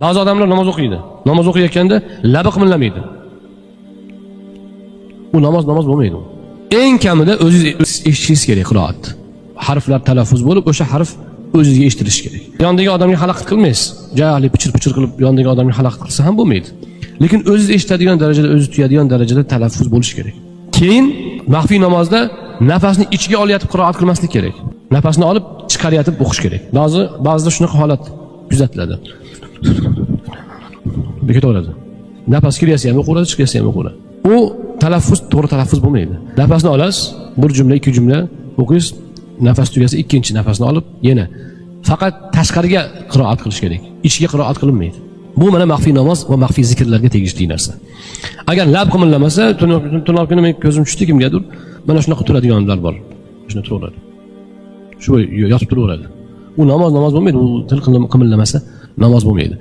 Ba'zi odamlar namoz o'qiydi. Namoz o'qiyotganda labi qimirlamaydi. U namoz bo'lmaydi. Eng kamida o'zingiz eshitishingiz kerak qiroat. Harflar talaffuz bo'lib, o'sha harf o'zingizga eshitilishi kerak. Yondagi odamga xalaqit qilmaysiz. Jahli pichir-pichir qilib yondagi odamga xalaqit qilsa ham bo'lmaydi. Lekin o'zingiz eshitadigan darajada, o'zingiz tuyadigan darajada talaffuz bo'lishi kerak. Keyin maxfiy namozda nafasni ichiga olayotib qiroat qilmaslik kerak. Nafasni olib chiqarayotib o'qish kerak. Ba'zida shunaqa holat kuzatiladi. Ketaveradi. Nafas kiryapsa ham o'qiradi, chiqyapsa ham o'qiradi. U talaffuz, to'g'ri talaffuz bo'lmaydi. Nafasni olasiz, bir jumla, ikki jumla o'qiysiz, nafas tugasa ikkinchi nafasni olib yana faqat tashqariga qiroat qilish kerak. Ichiga qiroat qilinmaydi. Bu mana maxfiy namoz va maxfiy zikrlarga tegishli narsa. Agar lab qimirlamasa, tunov kuni men ko'zim tushdi kimgadir, mana shunaqa turadiganlar bor. Shuna turaveradi. Shu yotib turaveradi. U namoz bo'lmaydi. U til qimirlamasa namoz bo'lmaydi.